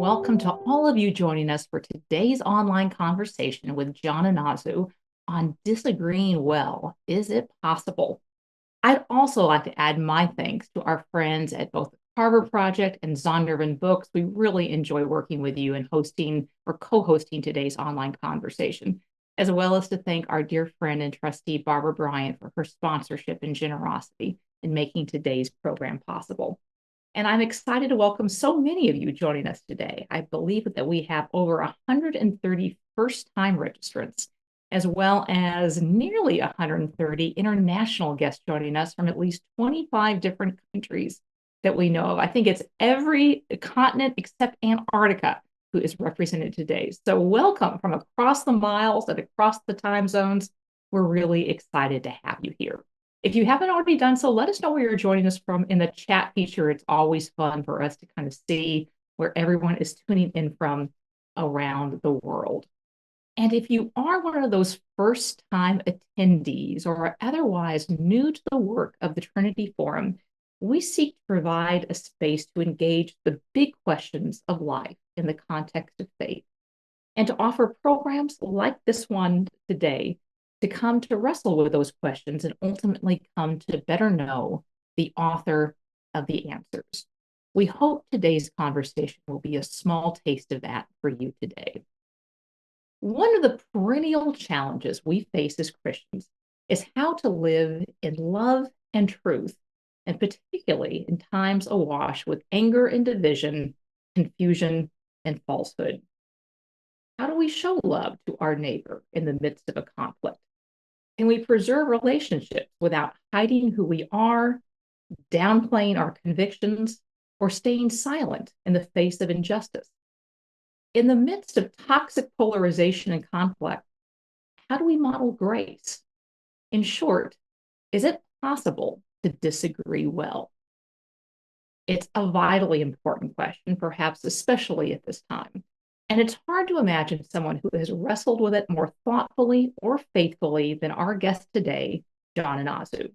welcome to all of you joining us for today's online conversation with John Inazu on disagreeing well. Is it possible? I'd also like to add my thanks to our friends at both the Carver Project and Zondervan Books. We really enjoy working with you and hosting or co-hosting today's online conversation, as well as to thank our dear friend and trustee Barbara Bryant for her sponsorship and generosity in making today's program possible. And I'm excited to welcome so many of you joining us today. I believe that we have over 130 first-time registrants, as well as nearly 130 international guests joining us from at least 25 different countries that we know of. I think it's every continent except Antarctica who is represented today. So welcome from across the miles and across the time zones. We're really excited to have you here. If you haven't already done so, let us know where you're joining us from in the chat feature. It's always fun for us to kind of see where everyone is tuning in from around the world. And if you are one of those first-time attendees or are otherwise new to the work of the Trinity Forum, we seek to provide a space to engage the big questions of life in the context of faith, and to offer programs like this one today to come to wrestle with those questions and ultimately come to better know the author of the answers. We hope today's conversation will be a small taste of that for you today. One of the perennial challenges we face as Christians is how to live in love and truth, and particularly in times awash with anger and division, confusion and falsehood. How do we show love to our neighbor in the midst of a conflict? Can we preserve relationships without hiding who we are, downplaying our convictions, or staying silent in the face of injustice? In the midst of toxic polarization and conflict, how do we model grace? In short, is it possible to disagree well? It's a vitally important question, perhaps especially at this time. And it's hard to imagine someone who has wrestled with it more thoughtfully or faithfully than our guest today, John Inazu.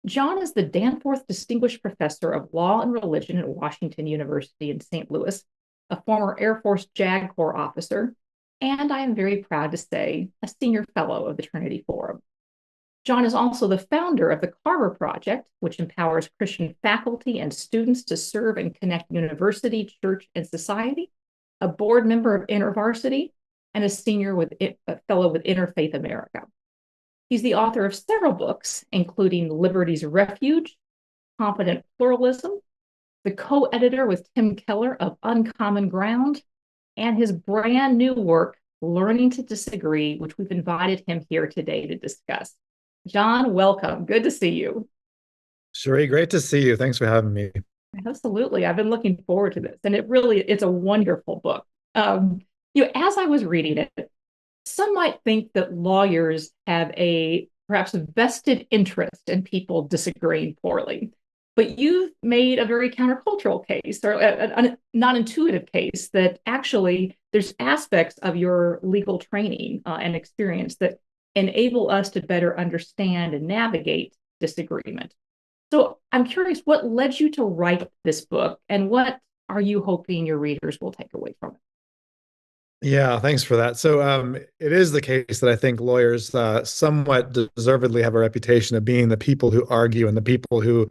John is the Danforth Distinguished Professor of Law and Religion at Washington University in St. Louis, a former Air Force JAG Corps officer, and I am very proud to say, a senior fellow of the Trinity Forum. John is also the founder of the Carver Project, which empowers Christian faculty and students to serve and connect university, church, and society, a board member of InterVarsity, and a fellow with Interfaith America. He's the author of several books, including Liberty's Refuge, Confident Pluralism, the co-editor with Tim Keller of Uncommon Ground, and his brand new work, Learning to Disagree, which we've invited him here today to discuss. John, welcome. Good to see you. Sheree, great to see you. Thanks for having me. Absolutely. I've been looking forward to this, and it's a wonderful book. As I was reading it, some might think that lawyers have perhaps a vested interest in people disagreeing poorly, but you've made a very countercultural case, or a non-intuitive case, that actually there's aspects of your legal training and experience that enable us to better understand and navigate disagreement. So I'm curious, what led you to write this book, and what are you hoping your readers will take away from it? Yeah, thanks for that. So it is the case that I think lawyers somewhat deservedly have a reputation of being the people who argue and the people who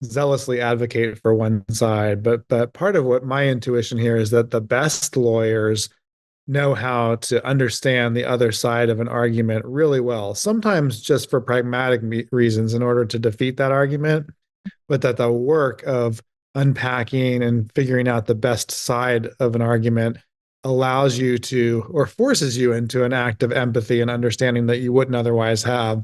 zealously advocate for one side. But part of what my intuition here is that the best lawyers know how to understand the other side of an argument really well, sometimes just for pragmatic reasons in order to defeat that argument, but that the work of unpacking and figuring out the best side of an argument allows you to, or forces you into, an act of empathy and understanding that you wouldn't otherwise have.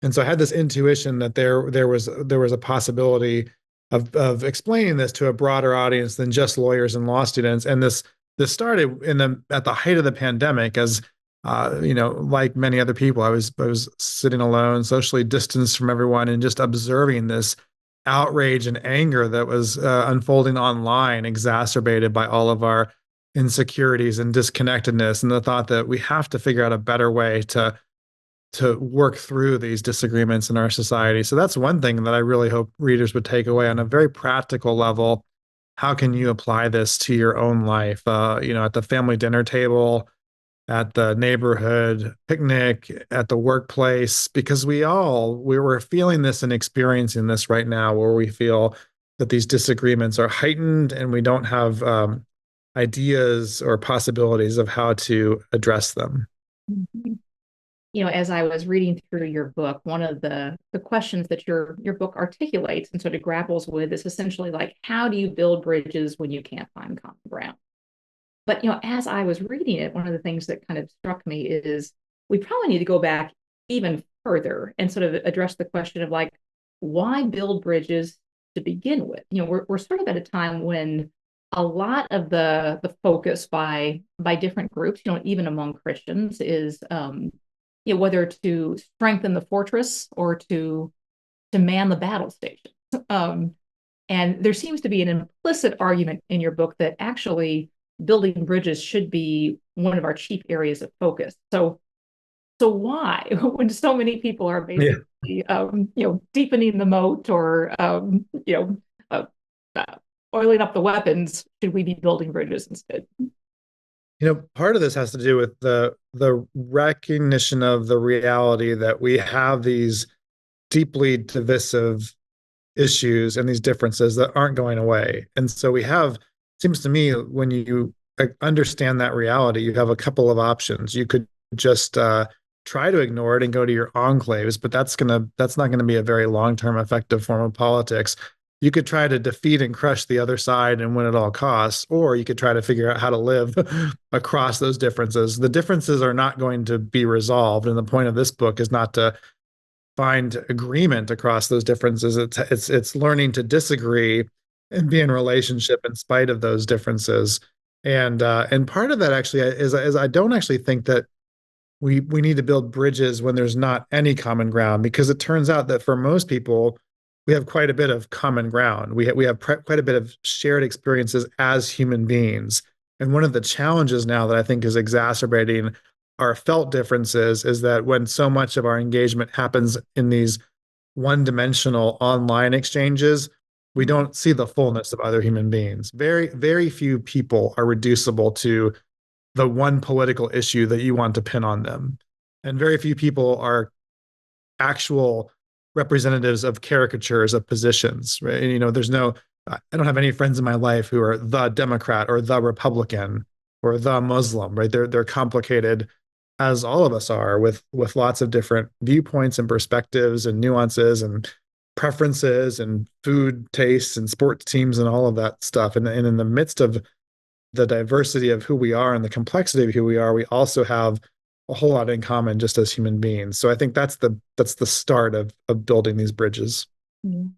And so I had this intuition that there was a possibility of explaining this to a broader audience than just lawyers and law students. And this started at the height of the pandemic, as like many other people, I was sitting alone, socially distanced from everyone, and just observing this outrage and anger that was unfolding online, exacerbated by all of our insecurities and disconnectedness, and the thought that we have to figure out a better way to work through these disagreements in our society. So that's one thing that I really hope readers would take away on a very practical level. how can you apply this to your own life? At the family dinner table, at the neighborhood picnic, at the workplace, because we were feeling this and experiencing this right now, where we feel that these disagreements are heightened and we don't have ideas or possibilities of how to address them. Mhm. As I was reading through your book, one of the questions that your book articulates and sort of grapples with is essentially like, how do you build bridges when you can't find common ground? But as I was reading it, one of the things that kind of struck me is we probably need to go back even further and sort of address the question of like, why build bridges to begin with? We're sort of at a time when a lot of the focus by different groups, even among Christians, is whether to strengthen the fortress or to man the battle station. Um, and there seems to be an implicit argument in your book that actually building bridges should be one of our chief areas of focus. So why, when so many people are Yeah. basically, deepening the moat or, uh, uh, oiling up the weapons, should we be building bridges instead? Part of this has to do with the recognition of the reality that we have these deeply divisive issues and these differences that aren't going away. And so we have, seems to me, when you understand that reality, you have a couple of options. You could just try to ignore it and go to your enclaves, but that's not gonna be a very long-term effective form of politics. You could try to defeat and crush the other side and win at all costs, or you could try to figure out how to live across those differences. The differences are not going to be resolved, and the point of this book is not to find agreement across those differences. It's learning to disagree and be in relationship in spite of those differences. And part of that actually is I don't actually think that we need to build bridges when there's not any common ground, because it turns out that for most people we have quite a bit of common ground. We have quite a bit of shared experiences as human beings. And one of the challenges now that I think is exacerbating our felt differences is that when so much of our engagement happens in these one-dimensional online exchanges, we don't see the fullness of other human beings. Very, very few people are reducible to the one political issue that you want to pin on them. And very few people are actual representatives of caricatures of positions, right? And, there's no, I don't have any friends in my life who are the Democrat or the Republican or the Muslim, right? They're complicated, as all of us are, with lots of different viewpoints and perspectives and nuances and preferences and food tastes and sports teams and all of that stuff. And in the midst of the diversity of who we are and the complexity of who we are, we also have a whole lot in common just as human beings. So I think that's the start of building these bridges. Mhm.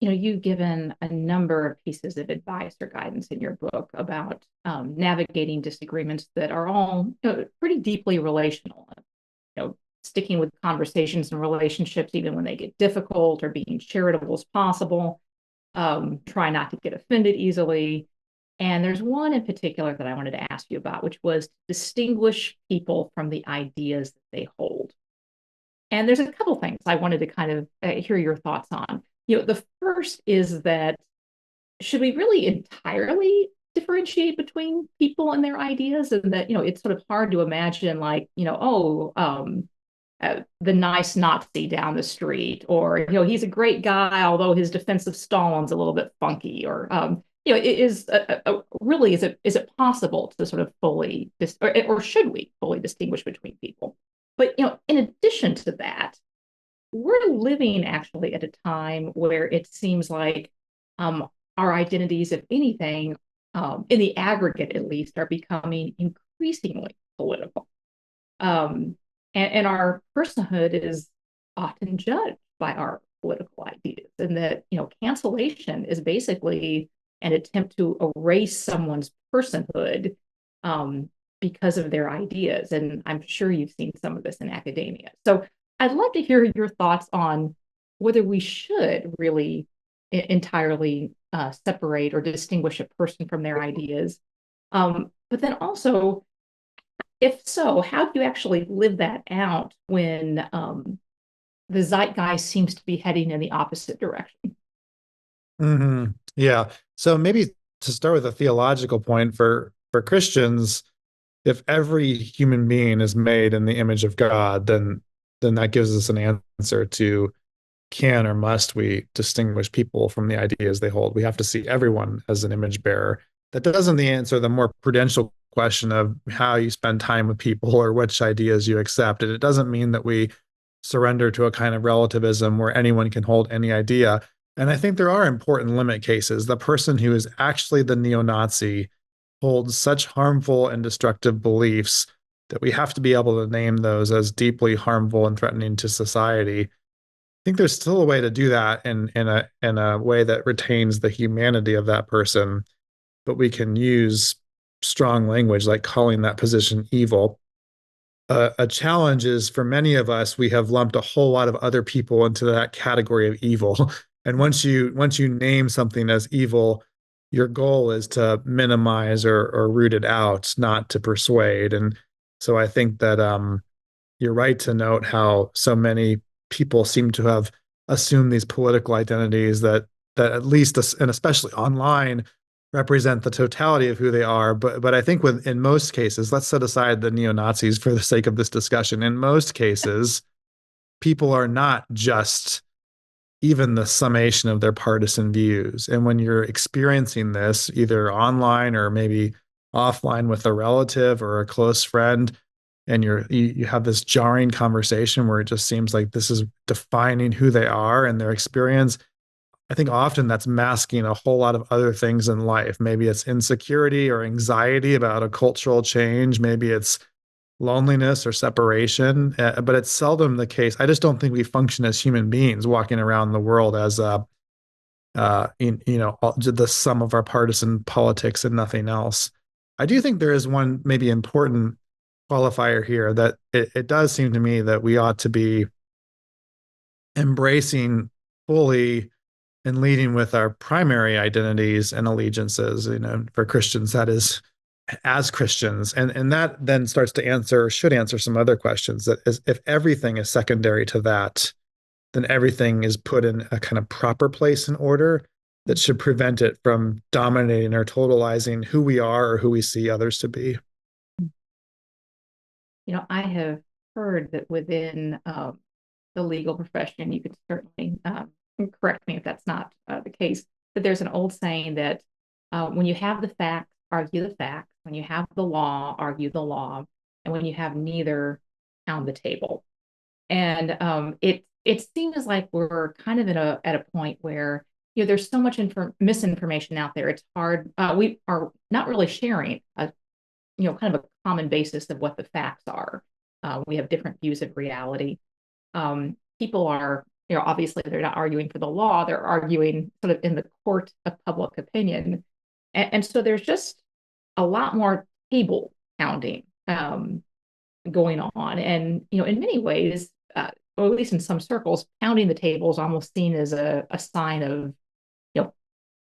You've given a number of pieces of advice or guidance in your book about navigating disagreements that are all pretty deeply relational. Sticking with conversations and relationships even when they get difficult, or being charitable as possible. Try not to get offended easily. And there's one in particular that I wanted to ask you about, which was distinguish people from the ideas that they hold. And there's a couple things I wanted to kind of hear your thoughts on. The first is that should we really entirely differentiate between people and their ideas? And that, it's sort of hard to imagine like, the nice Nazi down the street, or he's a great guy, although his defense of Stalin's a little bit funky, or it is really is it possible to sort of fully or should we fully distinguish between people? But in addition to that, we're living actually at a time where it seems like our identities, if anything, in the aggregate at least, are becoming increasingly political. Um, and our personhood is often judged by our political ideas, and that cancellation is basically an attempt to erase someone's personhood um, because of their ideas. And I'm sure you've seen some of this in academia. So I'd love to hear your thoughts on whether we should really entirely separate or distinguish a person from their ideas. But then also, if so, how do you actually live that out when the zeitgeist seems to be heading in the opposite direction? Yeah. So maybe to start with a theological point for Christians, if every human being is made in the image of God, then that gives us an answer to can or must we distinguish people from the ideas they hold? We have to see everyone as an image bearer. That doesn't answer the more prudential question of how you spend time with people or which ideas you accept. And it doesn't mean that we surrender to a kind of relativism where anyone can hold any idea. And I think there are important limit cases. The person who is actually the neo-Nazi holds such harmful and destructive beliefs that we have to be able to name those as deeply harmful and threatening to society. Think there's still a way to do that in a way that retains the humanity of that person, but we can use strong language like calling that position evil. A challenge is for many of us, we have lumped a whole lot of other people into that category of evil. And once you name something as evil, your goal is to minimize or root it out, not to persuade. And so I think that you're right to note how so many people seem to have assumed these political identities that at least and especially online represent the totality of who they are. But I think in most cases, let's set aside the neo-Nazis for the sake of this discussion. In most cases, people are not just even the summation of their partisan views. And when you're experiencing this, either online or maybe offline with a relative or a close friend, and you have this jarring conversation where it just seems like this is defining who they are and their experience. I think often that's masking a whole lot of other things in life. Maybe it's insecurity or anxiety about a cultural change. Maybe it's loneliness or separation, but it's seldom the case. I just don't think we function as human beings walking around the world as the sum of our partisan politics and nothing else. I do think there is one maybe important qualifier here that it does seem to me that we ought to be embracing fully and leading with our primary identities and allegiances. For Christians, that is as Christians. And that then starts to answer, should answer some other questions that is, if everything is secondary to that, then everything is put in a kind of proper place and order that should prevent it from dominating or totalizing who we are or who we see others to be. I have heard that within the legal profession, you could certainly correct me if that's not the case, that there's an old saying that when you have the facts, argue the facts. When you have the law, argue the law. And when you have neither, pound the table. And it seems like we're kind of at a point where there's so much misinformation out there. It's hard. We are not really sharing a kind of a common basis of what the facts are. We have different views of reality. People are, obviously they're not arguing for the law. They're arguing sort of in the court of public opinion. And so there's just a lot more table pounding going on. And, in many ways, or at least in some circles, pounding the table is almost seen as a sign of,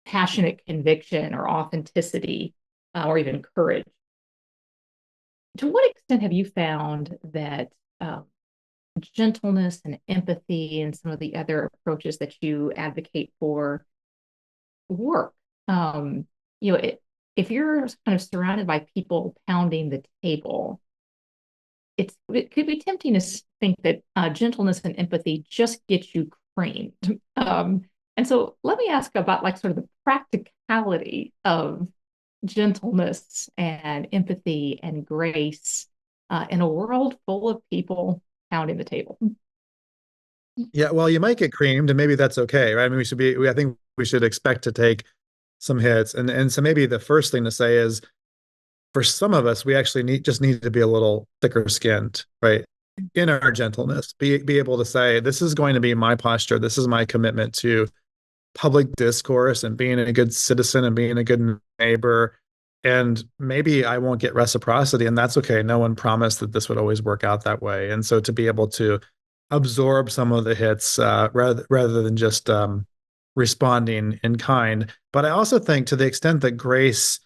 passionate conviction or authenticity or even courage. To what extent have you found that gentleness and empathy and some of the other approaches that you advocate for work? If you're kind of surrounded by people pounding the table, it could be tempting to think that gentleness and empathy just get you creamed. And so let me ask about like sort of the practicality of gentleness and empathy and grace in a world full of people pounding the table. Yeah, well, you might get creamed, and maybe that's okay, right? I mean, I think we should expect to take some hits, and so maybe the first thing to say is, for some of us, we actually just need to be a little thicker skinned, right? In our gentleness, be able to say, this is going to be my posture, this is my commitment to public discourse and being a good citizen and being a good neighbor. And maybe I won't get reciprocity, and that's okay. No one promised that this would always work out that way. And so to be able to absorb some of the hits rather than just responding in kind. But I also think to the extent that grace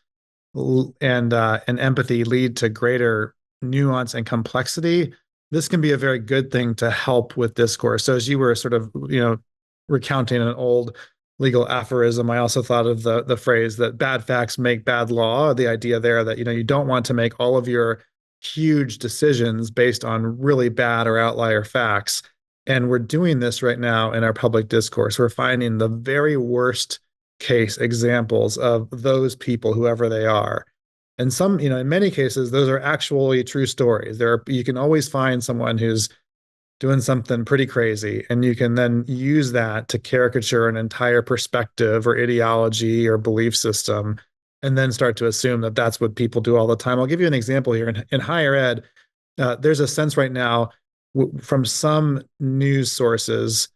and empathy lead to greater nuance and complexity, this can be a very good thing to help with discourse. So as you were sort of recounting an old legal aphorism, I also thought of the phrase that bad facts make bad law, the idea there that, you don't want to make all of your huge decisions based on really bad or outlier facts. And we're doing this right now in our public discourse. We're finding the very worst case examples of those people, whoever they are. And some, in many cases, those are actually true stories. You can always find someone who's doing something pretty crazy, and you can then use that to caricature an entire perspective or ideology or belief system, and then start to assume that that's what people do all the time. I'll give you an example here. In higher ed, there's a sense right now from some news sources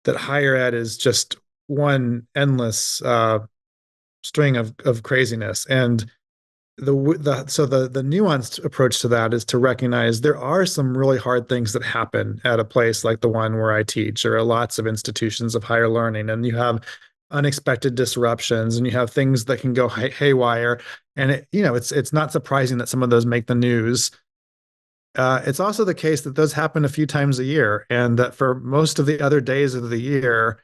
that higher ed is just one endless string of craziness. And the nuanced approach to that is to recognize there are some really hard things that happen at a place like the one where I teach. There are lots of institutions of higher learning, and you have unexpected disruptions, and you have things that can go haywire. And it's not surprising that some of those make the news. It's also the case that those happen a few times a year, and that for most of the other days of the year,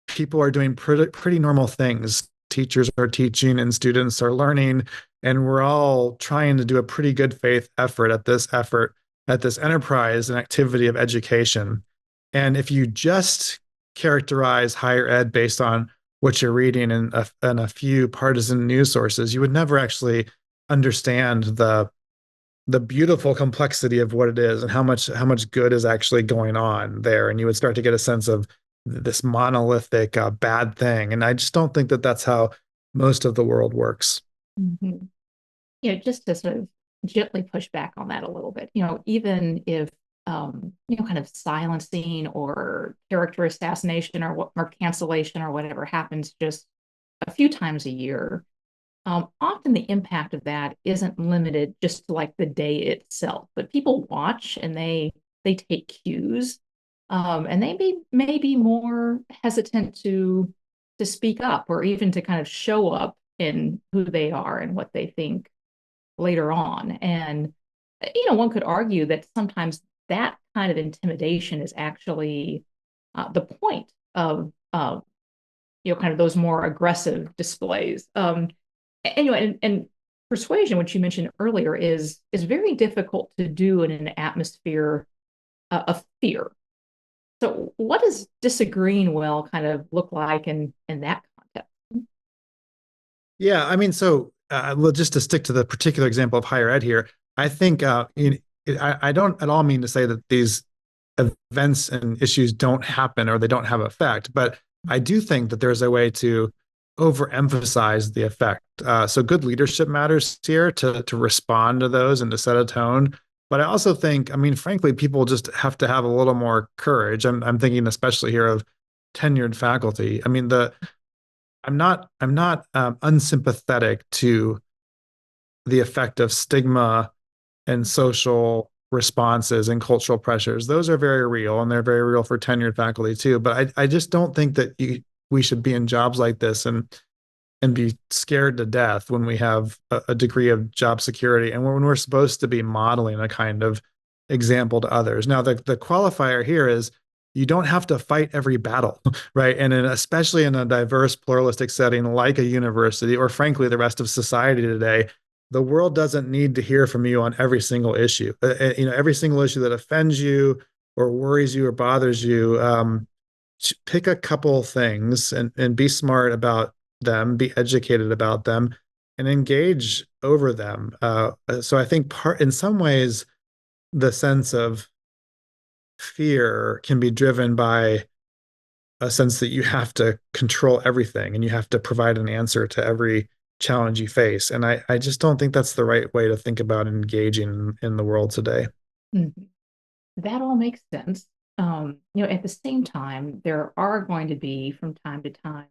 people are doing pretty normal things. Teachers are teaching and students are learning, and we're all trying to do a pretty good faith effort at this enterprise and activity of education. And if you just characterize higher ed based on what you're reading in a few partisan news sources, you would never actually understand the beautiful complexity of what it is and how much good is actually going on there. And you would start to get a sense of this monolithic bad thing. And I just don't think that that's how most of the world works. Mm-hmm. Just to sort of gently push back on that a little bit, even if, kind of silencing or character assassination or cancellation or whatever happens just a few times a year, often the impact of that isn't limited just to like the day itself, but people watch and they take cues, and they may be more hesitant to speak up or even to kind of show up in who they are and what they think later on. And one could argue that sometimes that kind of intimidation is actually the point of kind of those more aggressive displays. And persuasion, which you mentioned earlier, is very difficult to do in an atmosphere of fear. So, what does disagreeing well kind of look like in that context? Yeah, I mean, so just to stick to the particular example of higher ed here, I think I don't at all mean to say that these events and issues don't happen or they don't have effect, but I do think that there's a way to overemphasize the effect. So good leadership matters here to respond to those and to set a tone. But I also think, I mean, frankly, people just have to have a little more courage. I'm thinking especially here of tenured faculty. I mean, I'm not unsympathetic to the effect of stigma and social responses and cultural pressures. Those are very real, and they're very real for tenured faculty too. But I just don't think that we should be in jobs like this and be scared to death when we have a degree of job security and when we're supposed to be modeling a kind of example to others. Now, the qualifier here is you don't have to fight every battle, right? And especially in a diverse, pluralistic setting like a university, or frankly, the rest of society today, the world doesn't need to hear from you on every single issue. Every single issue that offends you or worries you or bothers you, pick a couple things and be smart about them, be educated about them, and engage over them. So I think in some ways, the sense of fear can be driven by a sense that you have to control everything and you have to provide an answer to every challenge you face. And I just don't think that's the right way to think about engaging in the world today. Mhm. That all makes sense. At the same time, there are going to be from time to time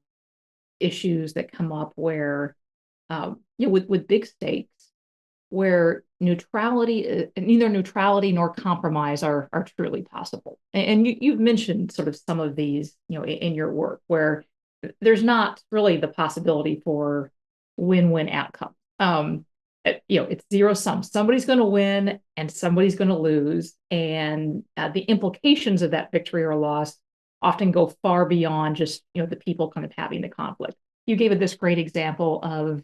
issues that come up where, with big stakes, where neither neutrality nor compromise are truly possible. And you've mentioned sort of some of these, in your work where there's not really the possibility for win-win outcome. It's zero sum. Somebody's going to win and somebody's going to lose, and the implications of that victory or loss often go far beyond just, the people kind of having the conflict. You gave it this great example of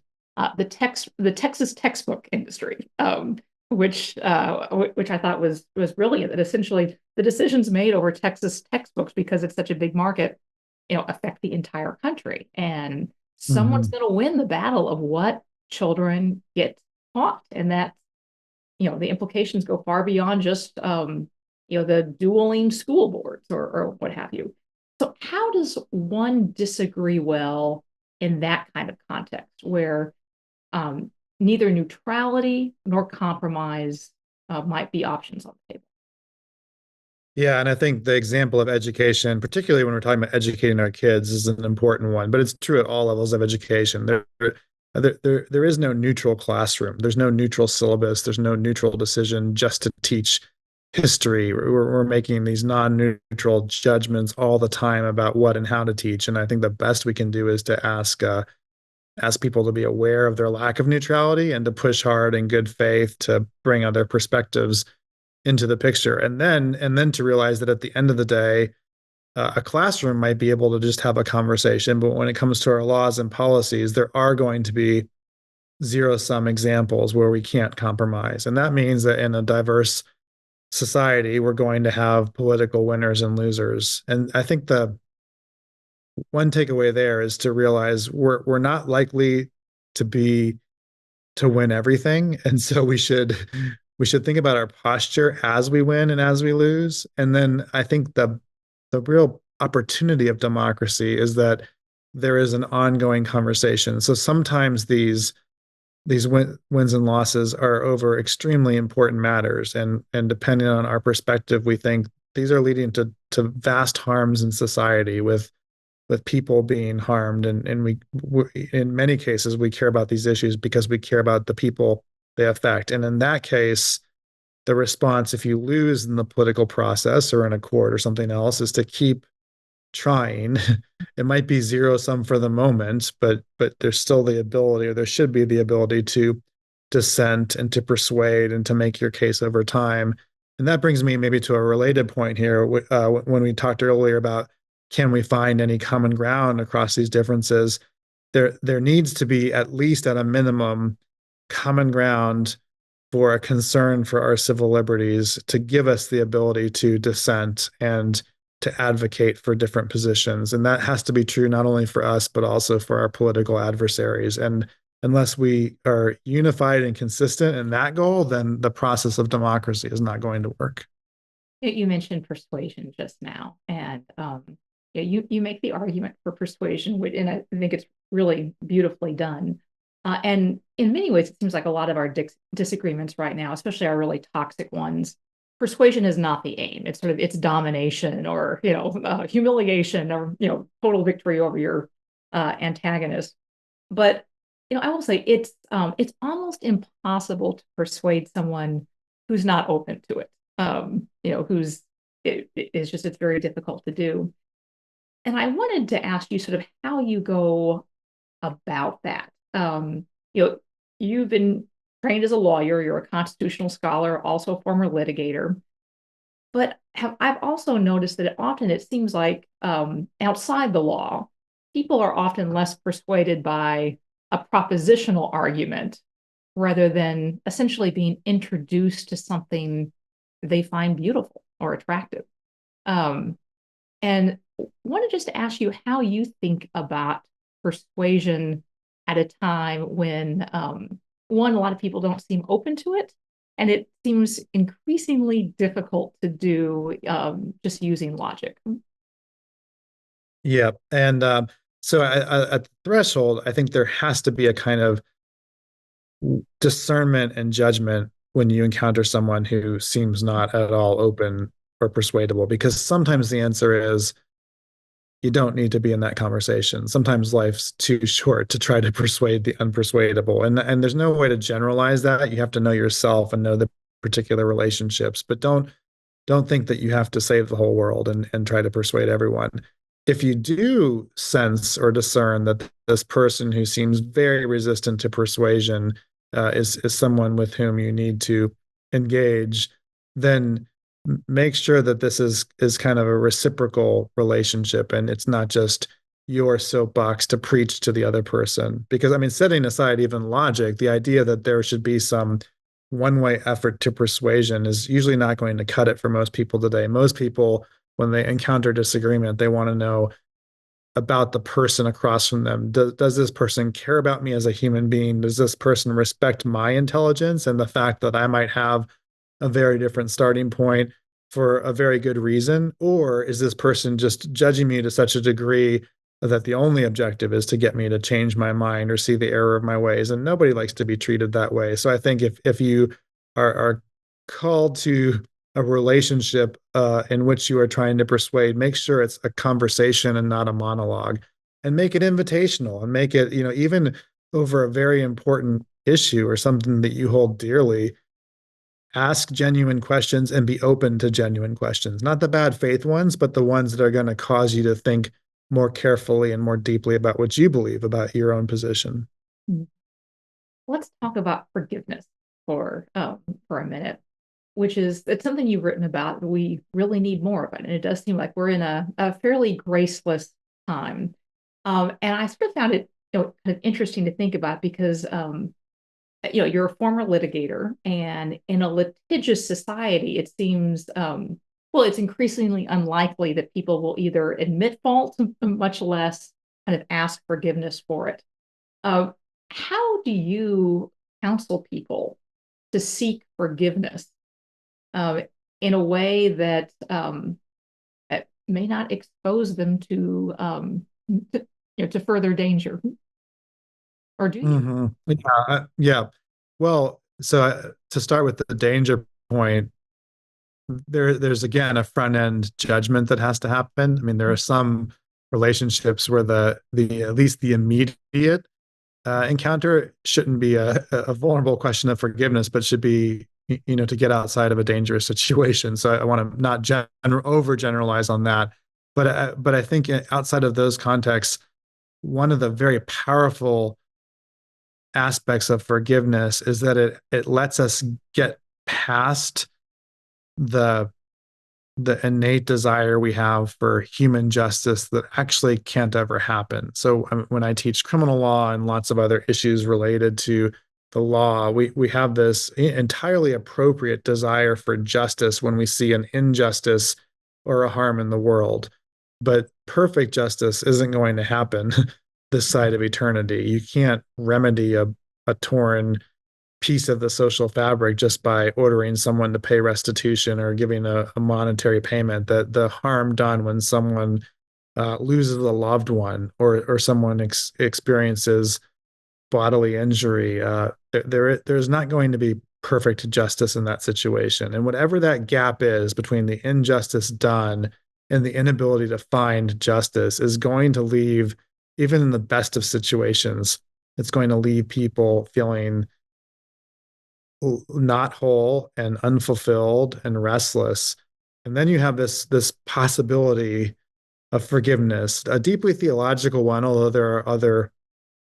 the Texas textbook industry, which I thought was brilliant. That essentially the decisions made over Texas textbooks, because it's such a big market, affect the entire country, and someone's Mhm. going to win the battle of what children get taught, and that the implications go far beyond just the dueling school boards or what have you. So how does one disagree well in that kind of context where um, neither neutrality nor compromise might be options on the table? Yeah, and I think the example of education, particularly when we're talking about educating our kids, is an important one, but it's true at all levels of education. There is no neutral classroom. There's no neutral syllabus. There's no neutral decision just to teach history. We're making these non-neutral judgments all the time about what and how to teach. And I think the best we can do is to ask people to be aware of their lack of neutrality and to push hard in good faith to bring other perspectives into the picture, and then to realize that at the end of the day, a classroom might be able to just have a conversation, but when it comes to our laws and policies, there are going to be zero sum examples where we can't compromise, and that means that in a diverse society, we're going to have political winners and losers. And I think the one takeaway there is to realize we're not likely to be to win everything. And so we should think about our posture as we win and as we lose. And then I think the real opportunity of democracy is that there is an ongoing conversation. So sometimes these wins and losses are over extremely important matters, and depending on our perspective, we think these are leading to vast harms in society with people being harmed, and we in many cases we care about these issues because we care about the people they affect. And in that case, the response, if you lose in the political process or in a court or something else, is to keep trying. It might be zero sum for the moment, but there's still the ability, or there should be the ability, to dissent and to persuade and to make your case over time. And that brings me maybe to a related point here. When we talked earlier about can we find any common ground across these differences, there needs to be, at least at a minimum, common ground for a concern for our civil liberties to give us the ability to dissent and to advocate for different positions. And that has to be true not only for us, but also for our political adversaries. And unless we are unified and consistent in that goal, then the process of democracy is not going to work. You mentioned persuasion just now, and yeah, you make the argument for persuasion, and I think it's really beautifully done. And in many ways, it seems like a lot of our disagreements right now, especially our really toxic ones, persuasion is not the aim. It's domination, or humiliation, or total victory over your antagonist. But I will say it's almost impossible to persuade someone who's not open to it. Who's it's very difficult to do. And I wanted to ask you sort of how you go about that. You've been trained as a lawyer, you're a constitutional scholar, also a former litigator. But I've also noticed that it seems like outside the law, people are often less persuaded by a propositional argument rather than essentially being introduced to something they find beautiful or attractive. Um, and wanted just to ask you how you think about persuasion at a time when, one, a lot of people don't seem open to it, and it seems increasingly difficult to do just using logic. Yeah. And so at the threshold, I think there has to be a kind of discernment and judgment when you encounter someone who seems not at all open or persuadable, because sometimes the answer is you don't need to be in that conversation. Sometimes life's too short to try to persuade the unpersuadable. And there's no way to generalize that. You have to know yourself and know the particular relationships, but don't think that you have to save the whole world and try to persuade everyone. If you do sense or discern that this person who seems very resistant to persuasion is someone with whom you need to engage, then make sure that this is kind of a reciprocal relationship and it's not just your soapbox to preach to the other person. Because I mean, setting aside even logic, the idea that there should be some one-way effort to persuasion is usually not going to cut it for most people today. Most people, when they encounter disagreement, they want to know about the person across from them. Does this person care about me as a human being? Does this person respect my intelligence and the fact that I might have a very different starting point for a very good reason? Or is this person just judging me to such a degree that the only objective is to get me to change my mind or see the error of my ways? And nobody likes to be treated that way. So I think if you are called to a relationship in which you are trying to persuade, make sure it's a conversation and not a monologue, and make it invitational and make it, even over a very important issue or something that you hold dearly, ask genuine questions and be open to genuine questions, not the bad faith ones, but the ones that are going to cause you to think more carefully and more deeply about what you believe about your own position. Let's talk about forgiveness for a minute, which is it's something you've written about. We really need more of it, and it does seem like we're in a fairly graceless time. And I sort of found it kind of interesting to think about because you're a former litigator, and in a litigious society, it seems well, it's increasingly unlikely that people will either admit fault, much less kind of ask forgiveness for it. Uh, how do you counsel people to seek forgiveness uh, in a way that may not expose them to further danger? Or do you? Yeah. Well, so to start with the danger point, there's again a front end judgment that has to happen. I mean, there are some relationships where the at least the immediate encounter shouldn't be a vulnerable question of forgiveness, but should be, to get outside of a dangerous situation. So I want to not overgeneralize on that, but I think outside of those contexts, one of the very powerful aspects of forgiveness is that it lets us get past the the innate desire we have for human justice that actually can't ever happen. So when I teach criminal law and lots of other issues related to the law, we have this entirely appropriate desire for justice when we see an injustice or a harm in the world. But perfect justice isn't going to happen this side of eternity. You can't remedy a torn piece of the social fabric just by ordering someone to pay restitution or giving a monetary payment. That the harm done when someone loses a loved one or someone experiences bodily injury, there's not going to be perfect justice in that situation. And whatever that gap is between the injustice done and the inability to find justice is going to leave, even in the best of situations, it's going to leave people feeling not whole and unfulfilled and restless. And then you have this possibility of forgiveness, a deeply theological one, although there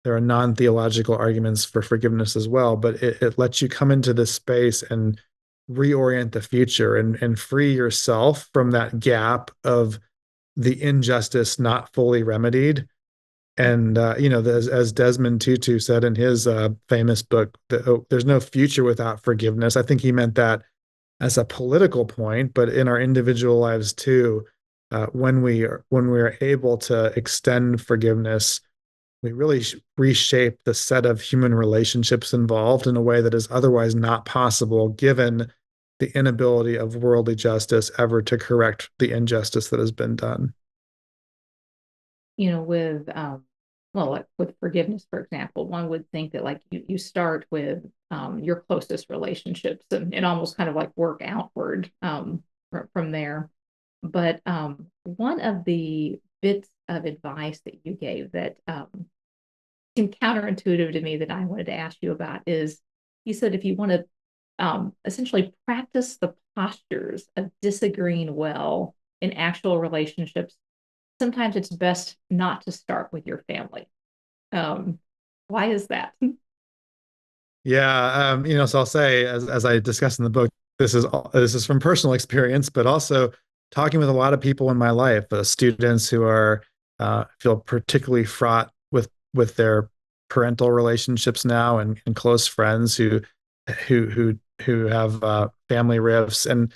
are non-theological arguments for forgiveness as well, but it lets you come into this space and reorient the future and free yourself from that gap of the injustice not fully remedied. And as Desmond Tutu said in his famous book, "There's no future without forgiveness." I think he meant that as a political point, but in our individual lives too. When we are able to extend forgiveness, we really reshape the set of human relationships involved in a way that is otherwise not possible, given the inability of worldly justice ever to correct the injustice that has been done. With well, like with forgiveness, for example, one would think that like you start with your closest relationships and almost kind of like work outward from there. But one of the bits of advice that you gave that seemed counterintuitive to me that I wanted to ask you about is you said if you want to essentially practice the postures of disagreeing well in actual relationships, sometimes it's best not to start with your family. Um, why is that? Yeah, so I'll say, as I discussed in the book, this is from personal experience, but also talking with a lot of people in my life, students who are feel particularly fraught with their parental relationships now, and close friends who have family rifts. And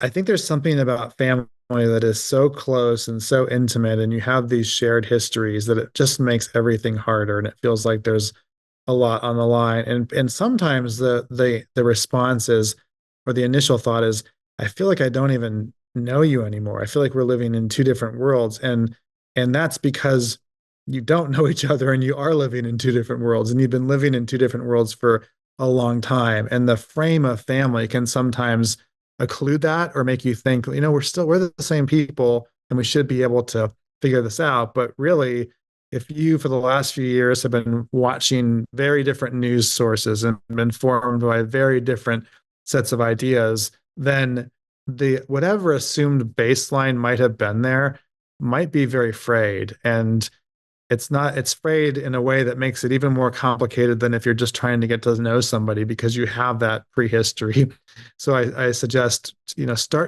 I think there's something about family that is so close and so intimate, and you have these shared histories that it just makes everything harder, and it feels like there's a lot on the line. And sometimes the response is, or the initial thought is, I feel like I don't even know you anymore. I feel like we're living in two different worlds. And that's because you don't know each other, and you are living in two different worlds, and you've been living in two different worlds for a long time. And the frame of family can sometimes occlude that, or make you think, we're the same people, and we should be able to figure this out. But really, if you for the last few years have been watching very different news sources and been formed by very different sets of ideas, then the whatever assumed baseline might have been there might be very frayed. And it's frayed in a way that makes it even more complicated than if you're just trying to get to know somebody, because you have that prehistory. So I suggest,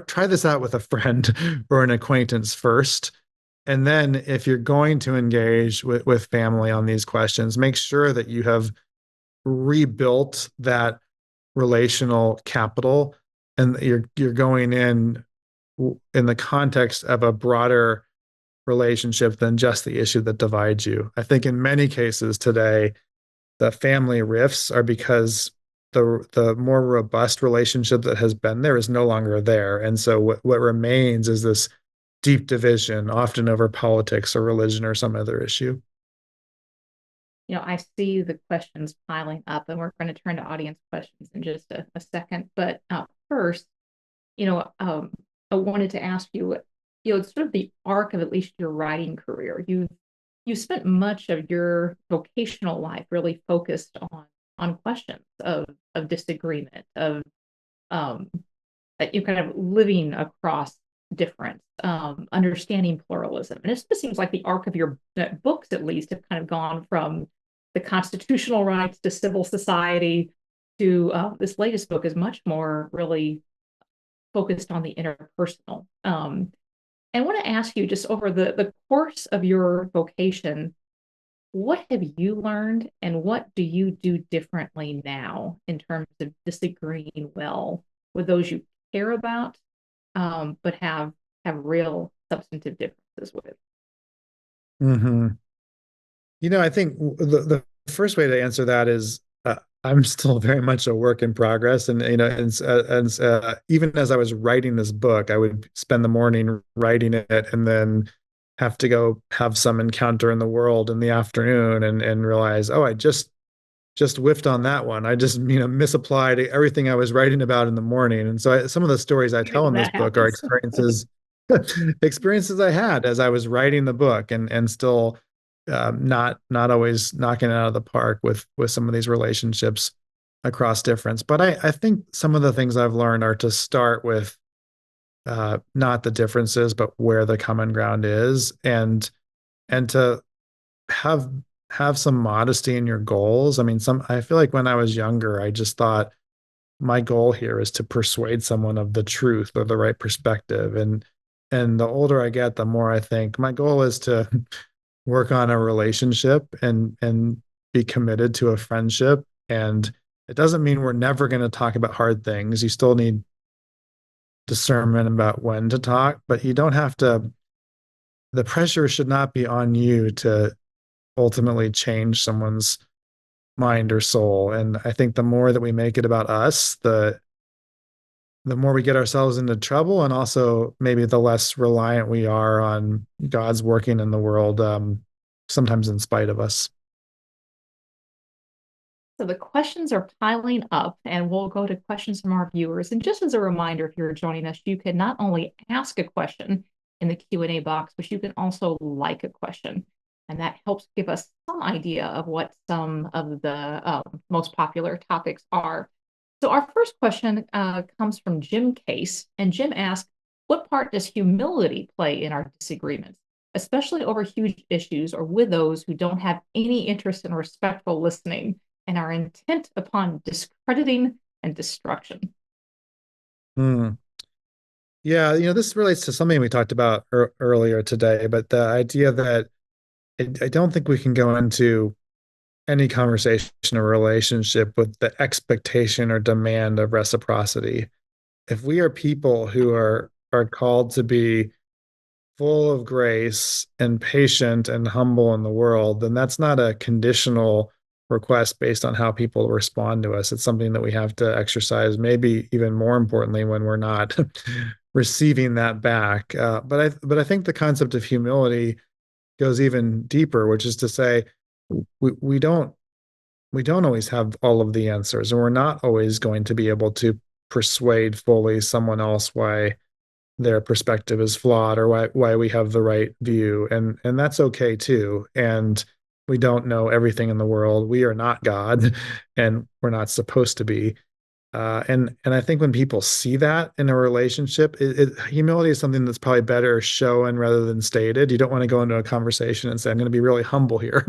try this out with a friend or an acquaintance first. And then if you're going to engage with family on these questions, make sure that you have rebuilt that relational capital, and you're going in the context of a broader relationship than just the issue that divides you. I think in many cases today, the family rifts are because the more robust relationship that has been there is no longer there. And so what remains is this deep division, often over politics or religion or some other issue. I see the questions piling up, and we're going to turn to audience questions in just a second. But first, I wanted to ask you, it's sort of the arc of at least your writing career. You spent much of your vocational life really focused on questions of disagreement, of you kind of living across difference, understanding pluralism. And it seems like the arc of your books, at least, have kind of gone from the constitutional rights to civil society to this latest book is much more really focused on the interpersonal. And I want to ask you, just over the course of your vocation, what have you learned, and what do you do differently now in terms of disagreeing well with those you care about, but have real substantive differences with? Mm-hmm. I think the first way to answer that is, I'm still very much a work in progress. And, even as I was writing this book, I would spend the morning writing it, and then have to go have some encounter in the world in the afternoon, and realize, oh, I just whiffed on that one. I just, misapplied everything I was writing about in the morning. And so some of the stories I tell in this That book are happens. experiences I had as I was writing the book, and still not always knocking it out of the park with some of these relationships across difference. But I think some of the things I've learned are to start with not the differences, but where the common ground is, and to have have some modesty in your goals. I mean, I feel like when I was younger, I just thought my goal here is to persuade someone of the truth or the right perspective. And the older I get, the more I think my goal is to work on a relationship, and be committed to a friendship. And it doesn't mean we're never going to talk about hard things. You still need discernment about when to talk, but you don't have to. The pressure should not be on you to ultimately change someone's mind or soul. And I think the more that we make it about us, the more we get ourselves into trouble, and also maybe the less reliant we are on God's working in the world, sometimes in spite of us. So the questions are piling up, and we'll go to questions from our viewers. And just as a reminder, if you're joining us, you can not only ask a question in the Q&A box, but you can also like a question. And that helps give us some idea of what some of the most popular topics are. So our first question comes from Jim Case, and Jim asks, what part does humility play in our disagreements, especially over huge issues or with those who don't have any interest in respectful listening and are intent upon discrediting and destruction? Hmm. Yeah, this relates to something we talked about earlier today, but the idea that I don't think we can go into any conversation or relationship with the expectation or demand of reciprocity. If we are people who are called to be full of grace and patient and humble in the world, then that's not a conditional request based on how people respond to us. It's something that we have to exercise, maybe even more importantly, when we're not receiving that back. But I think the concept of humility goes even deeper, which is to say, we don't always have all of the answers, and we're not always going to be able to persuade fully someone else why their perspective is flawed or why we have the right view, and that's okay too. And we don't know everything in the world. We are not God, and we're not supposed to be. And I think when people see that in a relationship, humility is something that's probably better shown rather than stated. You don't want to go into a conversation and say, "I'm going to be really humble here,"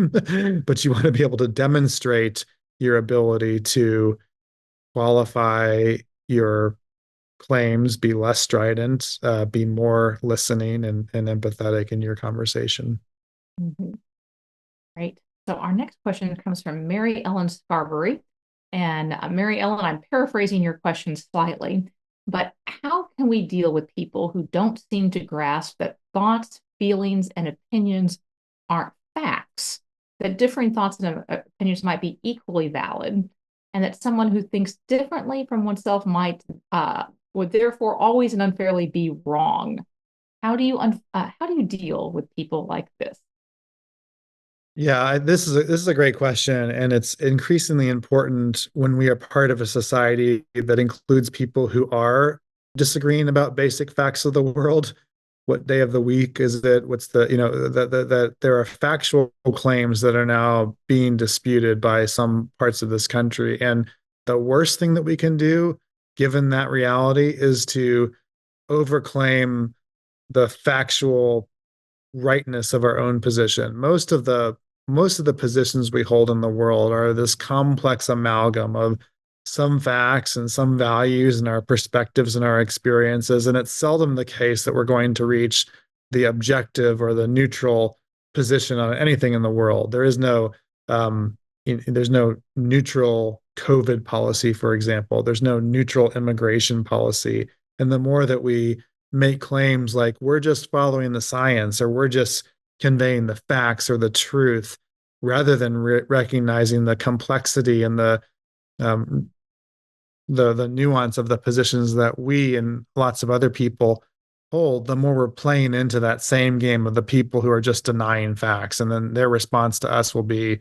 but you want to be able to demonstrate your ability to qualify your claims, be less strident, be more listening and empathetic in your conversation. Mhm. Right. So our next question comes from Mary Ellen Scarberry. And Mary Ellen, I'm paraphrasing your question slightly, but how can we deal with people who don't seem to grasp that thoughts, feelings, and opinions aren't facts, that differing thoughts and opinions might be equally valid, and that someone who thinks differently from oneself would therefore always and unfairly be wrong? How do you deal with people like this? Yeah, this is a great question, and it's increasingly important when we are part of a society that includes people who are disagreeing about basic facts of the world. What day of the week is it? What's the, that there are factual claims that are now being disputed by some parts of this country. And the worst thing that we can do, given that reality, is to overclaim the factual rightness of our own position. Most of the positions we hold in the world are this complex amalgam of some facts and some values and our perspectives and our experiences, and it's seldom the case that we're going to reach the objective or the neutral position on anything in the world. Um, there's no neutral COVID policy, for example. There's no neutral immigration policy. And the more that we make claims like we're just following the science or we're just conveying the facts or the truth rather than recognizing the complexity and um, the nuance of the positions that we and lots of other people hold, the more we're playing into that same game of the people who are just denying facts. And then their response to us will be,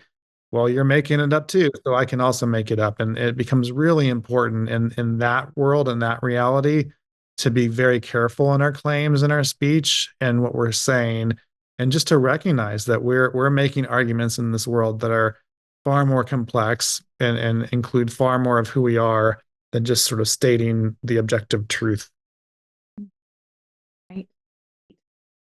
well, you're making it up too, so I can also make it up. And it becomes really important in that world and that reality to be very careful in our claims and our speech and what we're saying, and just to recognize that we're making arguments in this world that are far more complex and include far more of who we are than just sort of stating the objective truth. Right.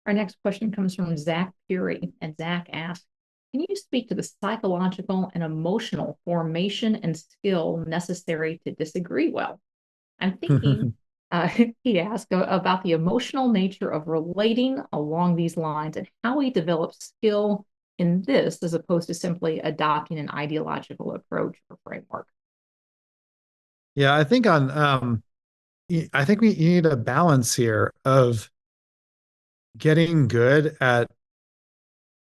Our next question comes from Zach Fury, and Zach asks, can you speak to the psychological and emotional formation and skill necessary to disagree well? I'm thinking, uh, he asked about the emotional nature of relating along these lines and how we develop skill in this as opposed to simply adopting an ideological approach or framework. Yeah, I think we need a balance here of getting good at,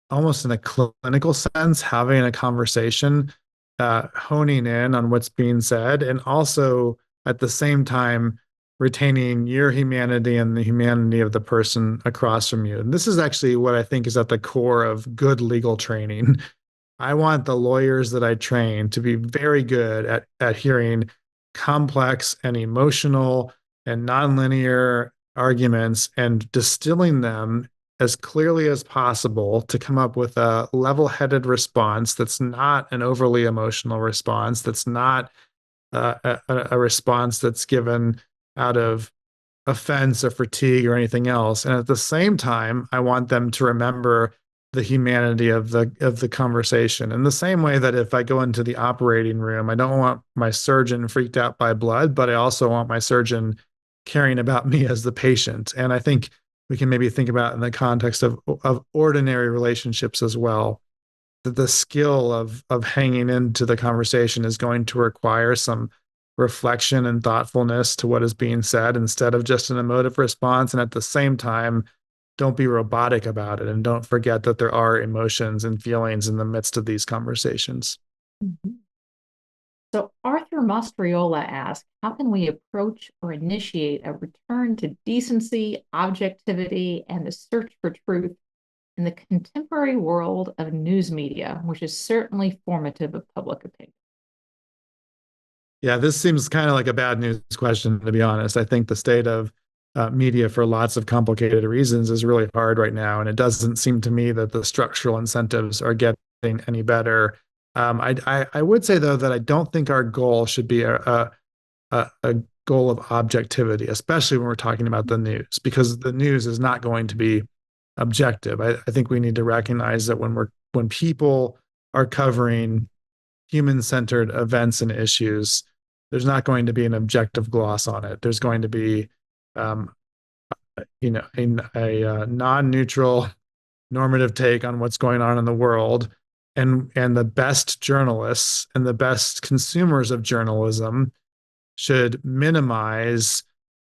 almost in a clinical sense, having a conversation, honing in on what's being said, and also at the same time retaining your humanity and the humanity of the person across from you. And this is actually what I think is at the core of good legal training. I want the lawyers that I train to be very good at hearing complex and emotional and nonlinear arguments and distilling them as clearly as possible to come up with a level-headed response that's not an overly emotional response, that's not a response that's given out of offense or fatigue or anything else. And at the same time, I want them to remember the humanity of the conversation. In the same way that if I go into the operating room, I don't want my surgeon freaked out by blood, but I also want my surgeon caring about me as the patient. And I think we can maybe think about in the context of ordinary relationships as well, that the skill of hanging into the conversation is going to require some reflection and thoughtfulness to what is being said instead of just an emotive response. And at the same time, don't be robotic about it and don't forget that there are emotions and feelings in the midst of these conversations. Mhm. So Arthur Mastriola asks, how can we approach or initiate a return to decency, objectivity, and the search for truth in the contemporary world of news media, which is certainly formative of public opinion? Yeah, this seems kind of like a bad news question, to be honest. I think the state of media, for lots of complicated reasons, is really hard right now. And it doesn't seem to me that the structural incentives are getting any better. I would say, though, that I don't think our goal should be a goal of objectivity, especially when we're talking about the news, because the news is not going to be objective. I think we need to recognize that when people are covering human-centered events and issues, there's not going to be an objective gloss on it. There's going to be, um, a non-neutral normative take on what's going on in the world, and the best journalists and the best consumers of journalism should minimize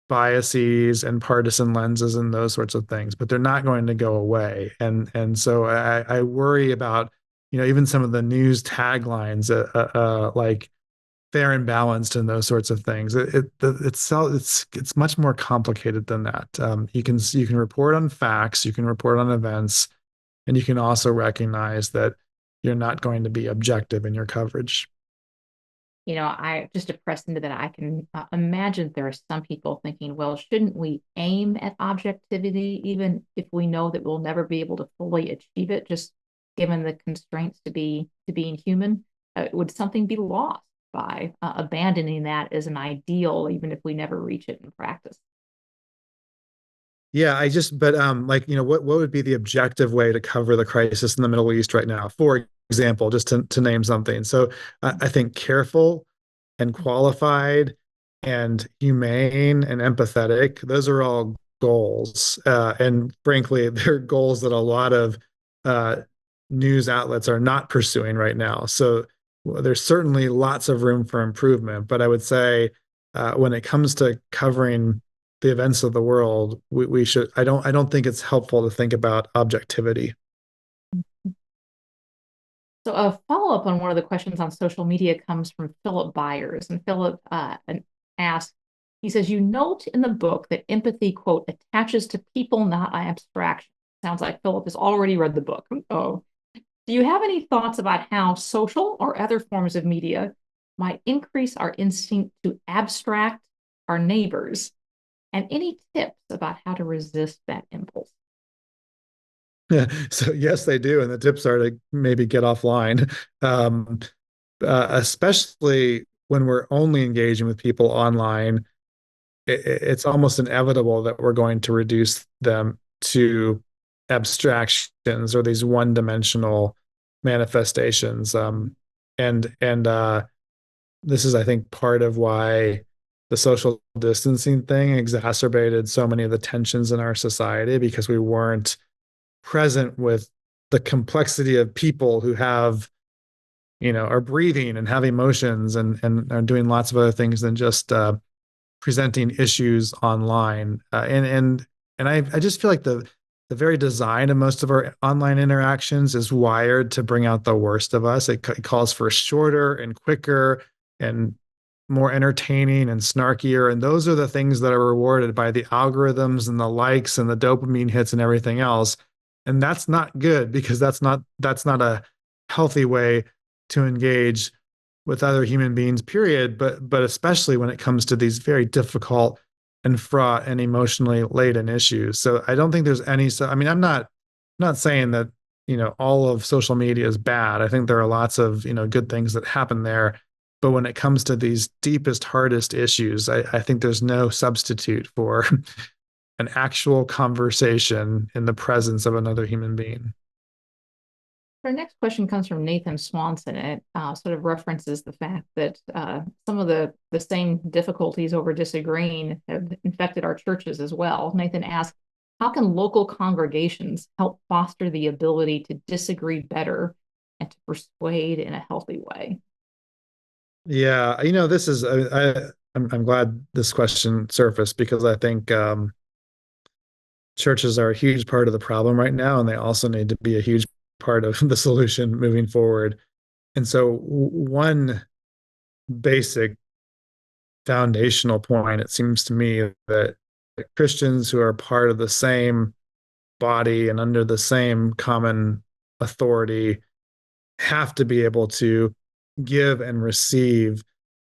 biases and partisan lenses and those sorts of things, but they're not going to go away. And so I worry about, even some of the news taglines, like fair and balanced and those sorts of things. It's much more complicated than that. You can report on facts, you can report on events, and you can also recognize that you're not going to be objective in your coverage. I just to press into that, I can imagine there are some people thinking, well, shouldn't we aim at objectivity, even if we know that we'll never be able to fully achieve it, just given the constraints to being human? Would something be lost by abandoning that as an ideal, even if we never reach it in practice? Yeah, but like, what would be the objective way to cover the crisis in the Middle East right now? For example, just to name something. So I think careful and qualified and humane and empathetic, those are all goals. And frankly, they're goals that a lot of uh, news outlets are not pursuing right now. So there's certainly lots of room for improvement. But I would say, when it comes to covering the events of the world, we should. I don't think it's helpful to think about objectivity. So a follow-up on one of the questions on social media comes from Philip Byers. And Philip asks, he says, you note in the book that empathy, quote, attaches to people, not abstraction. Sounds like Philip has already read the book. Oh, do you have any thoughts about how social or other forms of media might increase our instinct to abstract our neighbors? And any tips about how to resist that impulse? Yeah, so yes, they do, and the tips are to maybe get offline, um, especially when we're only engaging with people online. It's almost inevitable that we're going to reduce them to abstractions or these one-dimensional manifestations. And this is, I think, part of why the social distancing thing exacerbated so many of the tensions in our society, because we weren't present with the complexity of people who are breathing and have emotions and are doing lots of other things than just presenting issues online. And I just feel like the very design of most of our online interactions is wired to bring out the worst of us. It calls for shorter and quicker and more entertaining and snarkier. And those are the things that are rewarded by the algorithms and the likes and the dopamine hits and everything else. And that's not good, because that's not a healthy way to engage with other human beings, period. But especially when it comes to these very difficult and fraught and emotionally laden issues. So I don't think there's any. So I mean, I'm not saying that all of social media is bad. I think there are lots of good things that happen there. But when it comes to these deepest, hardest issues, I think there's no substitute for an actual conversation in the presence of another human being. Our next question comes from Nathan Swanson. It sort of references the fact that some of the same difficulties over disagreeing have infected our churches as well. Nathan asks, how can local congregations help foster the ability to disagree better and to persuade in a healthy way? Yeah, this is I'm glad this question surfaced because I think churches are a huge part of the problem right now, and they also need to be a huge part of the solution moving forward. And so, one basic foundational point, it seems to me, that Christians who are part of the same body and under the same common authority have to be able to give and receive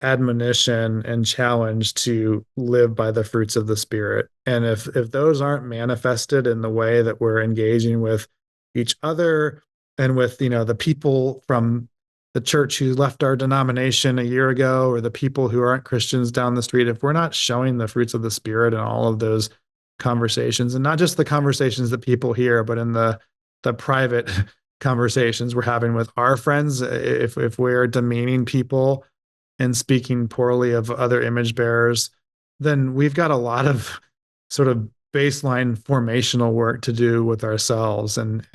admonition and challenge to live by the fruits of the spirit. And if those aren't manifested in the way that we're engaging with each other and with the people from the church who left our denomination a year ago, or the people who aren't Christians down the street, if we're not showing the fruits of the spirit in all of those conversations, and not just the conversations that people hear, but in the private conversations we're having with our friends, if we're demeaning people and speaking poorly of other image bearers, then we've got a lot of sort of baseline formational work to do with ourselves. And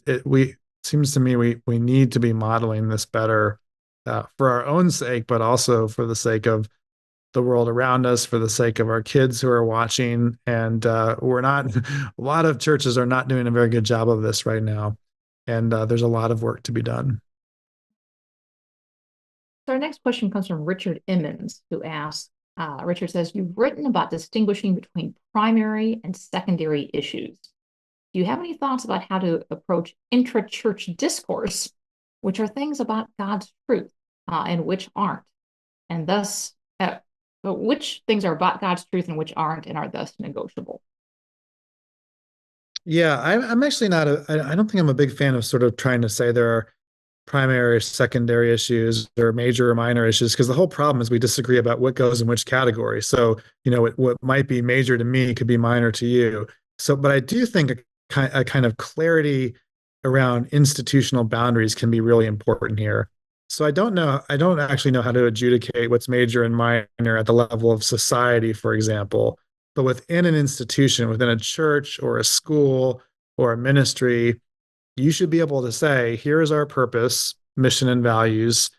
it seems to me we need to be modeling this better for our own sake, but also for the sake of the world around us, for the sake of our kids who are watching. And we're not, a lot of churches are not doing a very good job of this right now. And there's a lot of work to be done. So our next question comes from Richard Emmons, who asks, Richard says, you've written about distinguishing between primary and secondary issues. Do you have any thoughts about how to approach intra-church discourse, which are things about God's truth and which aren't? And thus, which things are about God's truth and which aren't and are thus negotiable? Yeah, I'm actually not I don't think I'm a big fan of sort of trying to say there are primary or secondary issues or major or minor issues, because the whole problem is we disagree about what goes in which category. So, what might be major to me could be minor to you. So, but I do think a kind of clarity around institutional boundaries can be really important here. So I don't actually know how to adjudicate what's major and minor at the level of society, for example. But within an institution, within a church or a school or a ministry, you should be able to say, here is our purpose, mission, and values.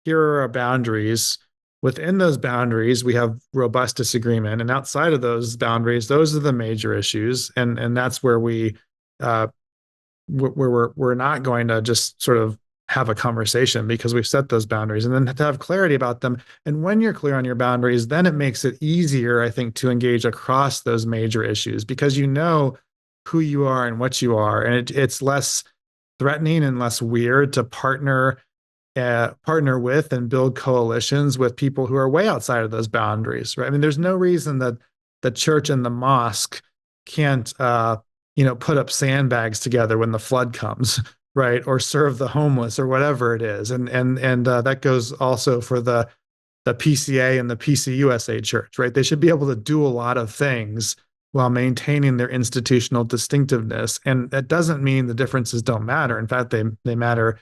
Here are our boundaries. Within those boundaries, we have robust disagreement. And outside of those boundaries, those are the major issues. And that's where we're not going to just sort of have a conversation because we've set those boundaries, and then to have clarity about them. And when you're clear on your boundaries, then it makes it easier, I think, to engage across those major issues because you know who you are and what you are. And it's less threatening and less weird to partner with and build coalitions with people who are way outside of those boundaries, right? I mean, there's no reason that the church and the mosque can't, put up sandbags together when the flood comes, right? Or serve the homeless or whatever it is. And that goes also for the PCA and the PCUSA church, right? They should be able to do a lot of things while maintaining their institutional distinctiveness. And that doesn't mean the differences don't matter. In fact, they matter,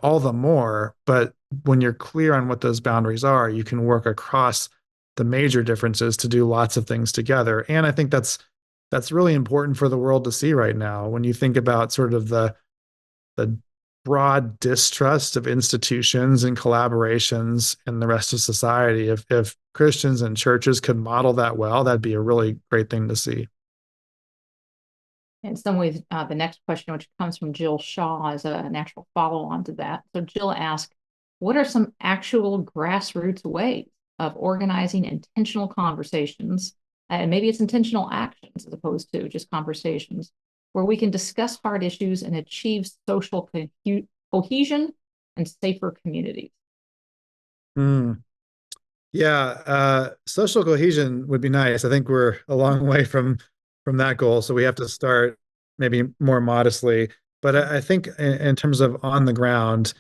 all the more. But when you're clear on what those boundaries are, you can work across the major differences to do lots of things together. And I think that's really important for the world to see right now. When you think about sort of the broad distrust of institutions and collaborations in the rest of society, if Christians and churches could model that well, that'd be a really great thing to see. In some ways, the next question, which comes from Jill Shaw, is a natural follow-on to that. So Jill asked, what are some actual grassroots ways of organizing intentional conversations, and maybe it's intentional actions as opposed to just conversations, where we can discuss hard issues and achieve social cohesion and safer communities? Mm. Yeah, social cohesion would be nice. I think we're a long way from that goal, so we have to start maybe more modestly. But I think in terms of on the ground,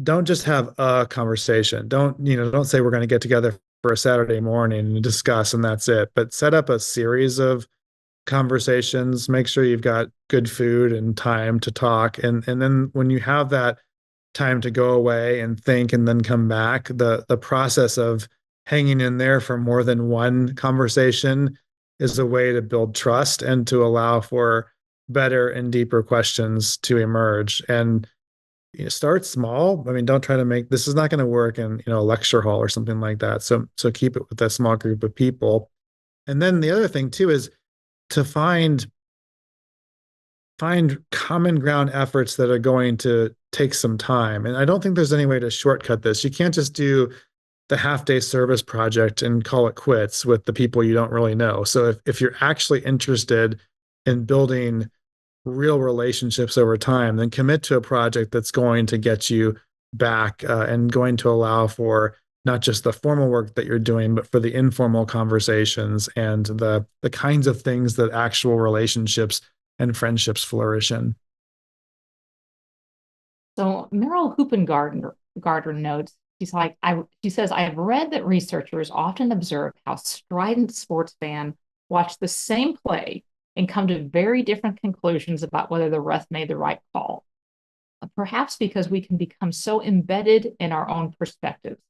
don't just have a conversation. Don't say we're going to get together for a Saturday morning and discuss and that's it. But set up a series of conversations, make sure you've got good food and time to talk. And then when you have that time to go away and think and then come back, the process of hanging in there for more than one conversation is a way to build trust and to allow for better and deeper questions to emerge. And start small. I mean, don't try to make this is not going to work in, a lecture hall or something like that. So keep it with a small group of people. And then the other thing too is to find common ground efforts that are going to take some time. And I don't think there's any way to shortcut this. You can't just do the half day service project and call it quits with the people you don't really know. So if you're actually interested in building real relationships over time, then commit to a project that's going to get you back and going to allow for not just the formal work that you're doing, but for the informal conversations and the kinds of things that actual relationships and friendships flourish in. So Meryl Hoopengarder notes, she says, I have read that researchers often observe how strident sports fans watch the same play and come to very different conclusions about whether the ref made the right call. Perhaps because we can become so embedded in our own perspectives.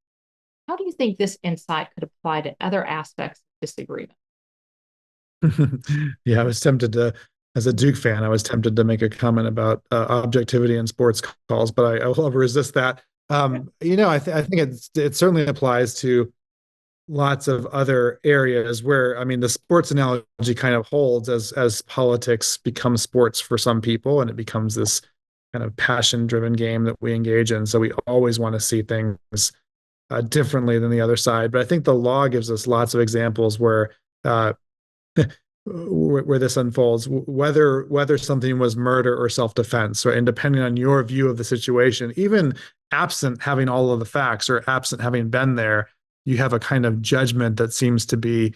How do you think this insight could apply to other aspects of disagreement? Yeah, I was tempted to, as a Duke fan, I was tempted to make a comment about objectivity in sports calls, but I will resist that. I think it certainly applies to lots of other areas where, I mean, the sports analogy kind of holds as politics becomes sports for some people, and it becomes this kind of passion-driven game that we engage in. So we always want to see things differently than the other side. But I think the law gives us lots of examples uh, where this unfolds, whether something was murder or self-defense, right? And depending on your view of the situation, even absent having all of the facts or absent having been there, you have a kind of judgment that seems to be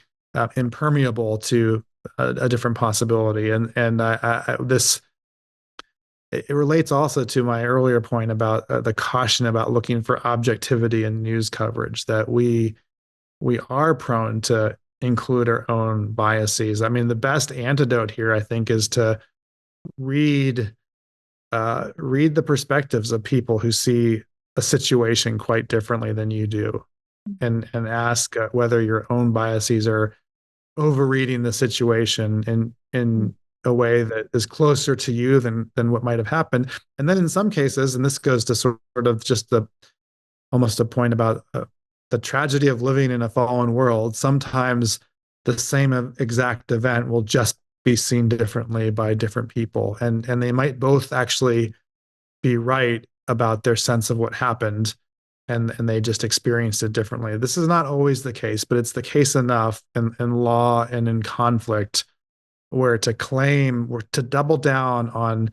impermeable to a different possibility. And this it relates also to my earlier point about the caution about looking for objectivity in news coverage, that we are prone to include our own biases. I mean, the best antidote here, I think, is to read read the perspectives of people who see a situation quite differently than you do, and ask whether your own biases are overreading the situation in a way that is closer to you than what might have happened. And then in some cases, and this goes to sort of just the almost a point about the tragedy of living in a fallen world, sometimes the same exact event will just be seen differently by different people, and they might both actually be right about their sense of what happened, and they just experienced it differently. This is not always the case, but it's the case enough in law and in conflict where to claim or to double down on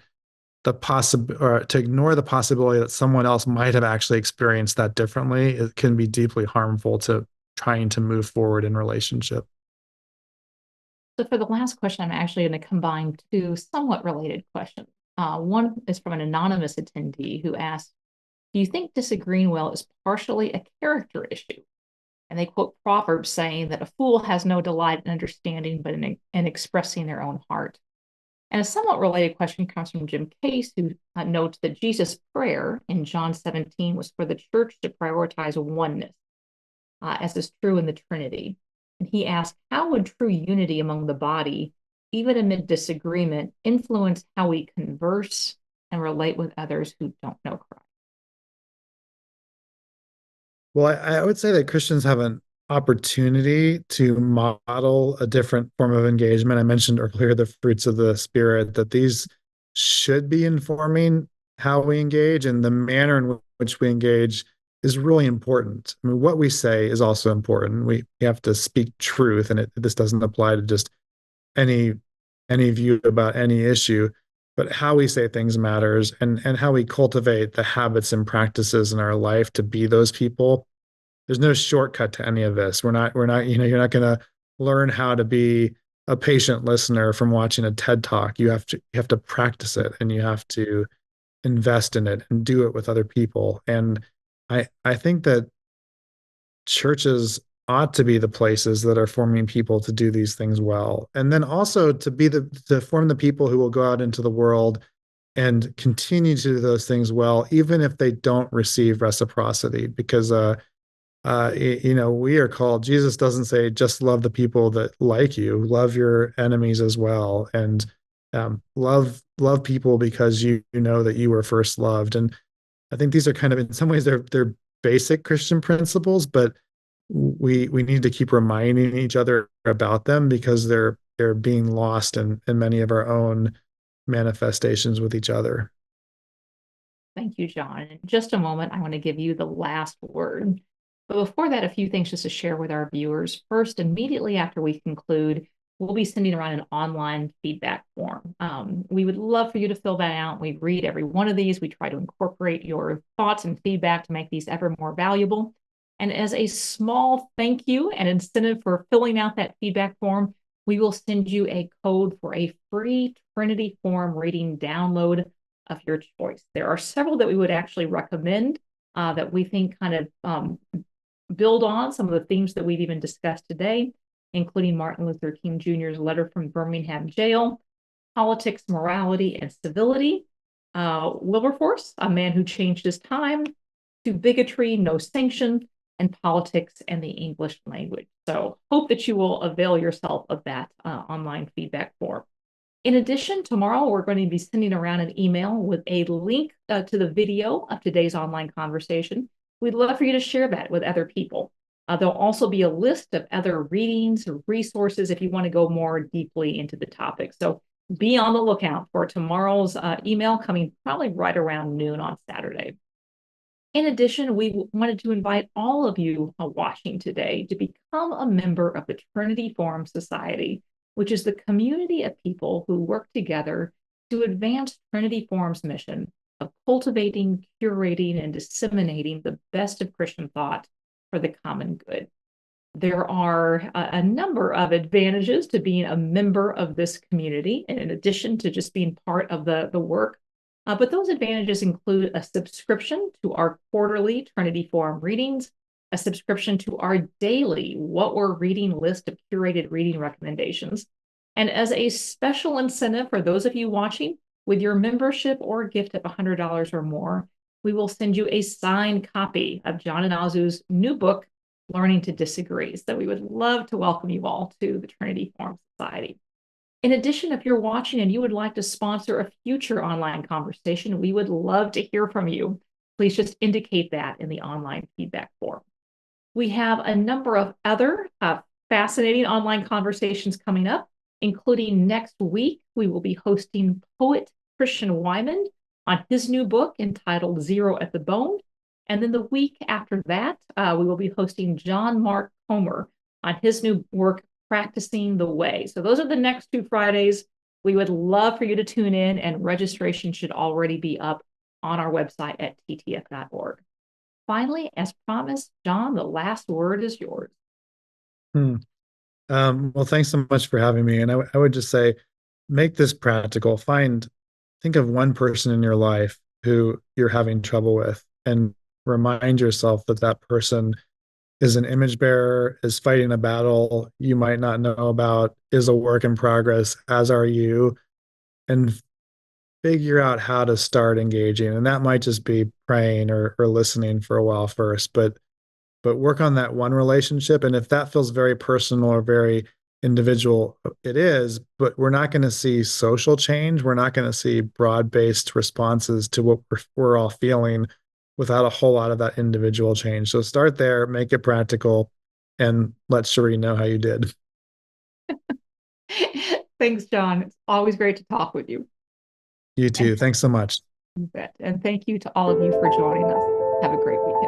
the possible or to ignore the possibility that someone else might have actually experienced that differently, it can be deeply harmful to trying to move forward in relationship. So for the last question, I'm actually going to combine two somewhat related questions. One is from an anonymous attendee who asked, do you think disagreeing well is partially a character issue? And they quote Proverbs saying that a fool has no delight in understanding, but in expressing their own heart. And a somewhat related question comes from Jim Case, who notes that Jesus' prayer in John 17 was for the church to prioritize oneness, as is true in the Trinity. And he asked, how would true unity among the body, even amid disagreement, influence how we converse and relate with others who don't know Christ? Well, I would say that Christians have an opportunity to model a different form of engagement. I mentioned earlier the fruits of the Spirit, that these should be informing how we engage, and the manner in which we engage is really important. I mean, what we say is also important. We have to speak truth, and this doesn't apply to just any any view about any issue, but how we say things matters, and how we cultivate the habits and practices in our life to be those people. There's no shortcut to any of this. We're not, you're not going to learn how to be a patient listener from watching a TED talk. You have to practice it, and you have to invest in it and do it with other people. And I think that churches ought to be the places that are forming people to do these things well. And then also to form the people who will go out into the world and continue to do those things well, even if they don't receive reciprocity. Because we are called, Jesus doesn't say just love the people that like you, love your enemies as well. And love people because you know that you were first loved. And I think these are kind of, in some ways, they're basic Christian principles, but we need to keep reminding each other about them because they're being lost in many of our own manifestations with each other. Thank you, John. In just a moment, I want to give you the last word. But before that, a few things just to share with our viewers. First, immediately after we conclude, we'll be sending around an online feedback form. We would love for you to fill that out. We read every one of these. We try to incorporate your thoughts and feedback to make these ever more valuable. And as a small thank you and incentive for filling out that feedback form, we will send you a code for a free Trinity form reading download of your choice. There are several that we would actually recommend that we think kind of build on some of the themes that we've even discussed today, including Martin Luther King Jr.'s letter from Birmingham jail, politics, morality, and civility, Wilberforce, a man who changed his time, to bigotry, no sanction, and politics and the English language. So hope that you will avail yourself of that online feedback form. In addition, tomorrow we're going to be sending around an email with a link to the video of today's online conversation. We'd love for you to share that with other people. There'll also be a list of other readings or resources if you want to go more deeply into the topic. So be on the lookout for tomorrow's email coming probably right around noon on Saturday. In addition, we wanted to invite all of you watching today to become a member of the Trinity Forum Society, which is the community of people who work together to advance Trinity Forum's mission of cultivating, curating, and disseminating the best of Christian thought for the common good. There are a number of advantages to being a member of this community, in addition to just being part of the work. But those advantages include a subscription to our quarterly Trinity Forum readings, a subscription to our daily What We're Reading list of curated reading recommendations. And as a special incentive for those of you watching, with your membership or gift of $100 or more, we will send you a signed copy of John Inazu's new book, Learning to Disagree. So we would love to welcome you all to the Trinity Forum Society. In addition, if you're watching and you would like to sponsor a future online conversation, we would love to hear from you. Please just indicate that in the online feedback form. We have a number of other fascinating online conversations coming up, including next week, we will be hosting poet Christian Wyman on his new book entitled Zero at the Bone. And then the week after that, we will be hosting John Mark Comer on his new work, Practicing the Way. So those are the next 2 Fridays. We would love for you to tune in, and registration should already be up on our website at ttf.org. Finally, as promised, John, the last word is yours. Well, thanks so much for having me. And I would just say, make this practical. Think of one person in your life who you're having trouble with, and remind yourself that that person is an image bearer, is fighting a battle you might not know about, is a work in progress, as are you, and figure out how to start engaging. And that might just be praying or listening for a while first, but work on that one relationship. And if that feels very personal or very individual, it is, but we're not going to see social change. We're not going to see broad-based responses to what we're all feeling without a whole lot of that individual change. So start there, make it practical, and let Cherie know how you did. Thanks, John. It's always great to talk with you. You too. And Thanks so much. you bet. And thank you to all of you for joining us. Have a great weekend.